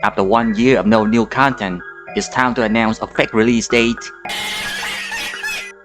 After 1 year of no new content, it's time to announce a fake release date.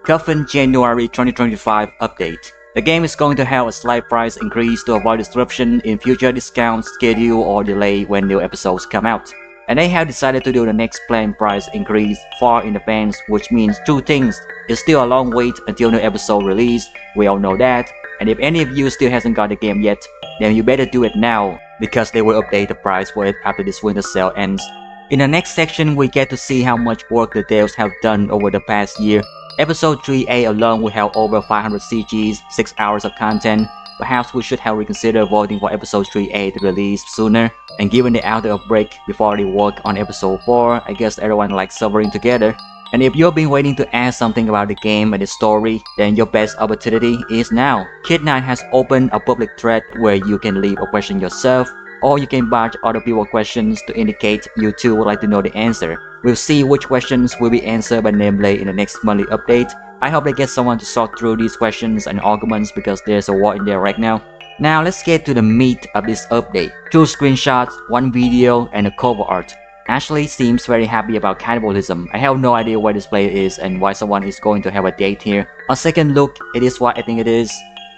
Coffin January 2025 update. The game is going to have a slight price increase to avoid disruption in future discounts, schedule, or delay when new episodes come out. And they have decided to do the next planned price increase far in advance, which means two things. It's still a long wait until new episode release, we all know that. And if any of you still hasn't got the game yet, then you better do it now, because they will update the price for it after this winter sale ends. In the next section, we get to see how much work the devs have done over the past year. Episode 3A alone will have over 500 CGs, 6 hours of content. Perhaps we should have reconsidered voting for episode 3A to release sooner, and given the out of break before they work on episode 4, I guess everyone likes suffering together. And if you've been waiting to ask something about the game and the story, then your best opportunity is now. Kid9 has opened a public thread where you can leave a question yourself, or you can barge other people's questions to indicate you too would like to know the answer. We'll see which questions will be answered by Namelay in the next monthly update. I hope they get someone to sort through these questions and arguments because there's a war in there right now. Now let's get to the meat of this update. 2 screenshots, 1 video, and a cover art. Ashley seems very happy about cannibalism. I have no idea where this player is and why someone is going to have a date here. On second look, it is what I think it is.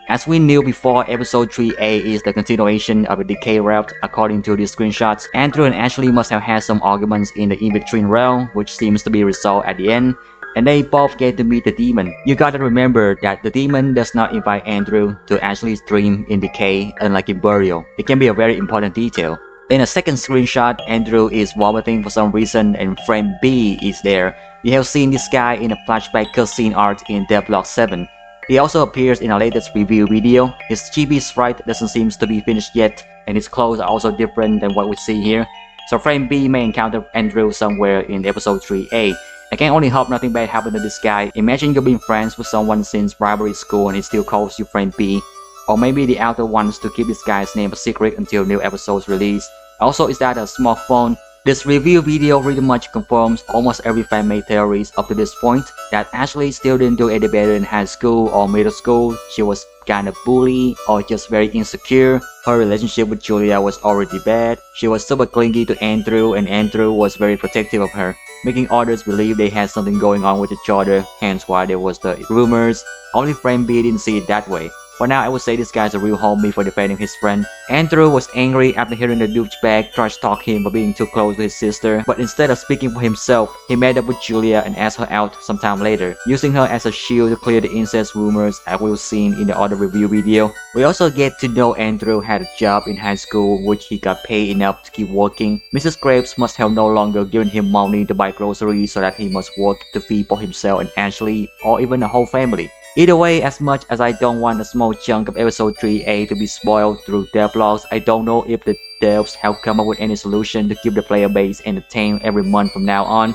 As we knew before, episode 3A is the continuation of the Decay route according to these screenshots. Andrew and Ashley must have had some arguments in the in-between realm, which seems to be resolved at the end, and they both get to meet the demon. You gotta remember that the demon does not invite Andrew to Ashley's dream in Decay, unlike in Burial. It can be a very important detail. In a second screenshot, Andrew is vomiting for some reason and friend B is there. You have seen this guy in a flashback cutscene art in Devlog 7. He also appears in our latest review video. His chibi sprite doesn't seem to be finished yet, and his clothes are also different than what we see here. So friend B may encounter Andrew somewhere in episode 3A. I can only hope nothing bad happened to this guy. Imagine you've been friends with someone since primary school and he still calls you friend B. Or maybe the author wants to keep this guy's name a secret until new episodes release. Also, is that a smartphone? This review video really much confirms almost every fanmade theories up to this point, that Ashley still didn't do any better in high school or middle school. She was kind of bully or just very insecure. Her relationship with Julia was already bad. She was super clingy to Andrew and Andrew was very protective of her, making others believe they had something going on with each other, hence why there was the rumors. Only friend B didn't see it that way. For now, I would say this guy's a real homie for defending his friend. Andrew was angry after hearing the douchebag trash talk him for being too close to his sister, but instead of speaking for himself, he met up with Julia and asked her out sometime later, using her as a shield to clear the incest rumors as we've seen in the other review video. We also get to know Andrew had a job in high school which he got paid enough to keep working. Mrs. Graves must have no longer given him money to buy groceries so that he must work to feed for himself and Ashley, or even the whole family. Either way, as much as I don't want a small chunk of episode 3A to be spoiled through devlogs, I don't know if the devs have come up with any solution to keep the player base entertained every month from now on.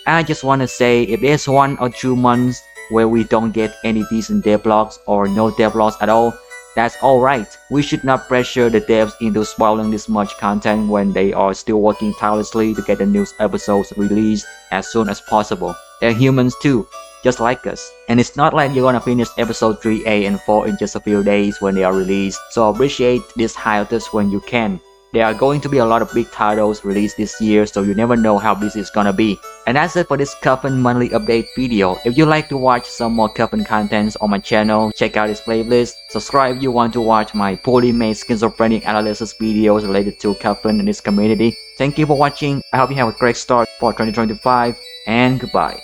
I just want to say, if there's 1 or 2 months where we don't get any decent devlogs or no devlogs at all, that's alright. We should not pressure the devs into spoiling this much content when they are still working tirelessly to get the news episodes released as soon as possible. They're humans too, just like us. And it's not like you're gonna finish episode 3A and 4 in just a few days when they are released, so appreciate this hiatus when you can. There are going to be a lot of big titles released this year, so you never know how busy it's gonna be. And that's it for this Coffin monthly update video. If you like to watch some more Coffin contents on my channel, check out this playlist. Subscribe if you want to watch my poorly made schizophrenic analysis videos related to Coffin and its community. Thank you for watching. I hope you have a great start for 2025, and goodbye.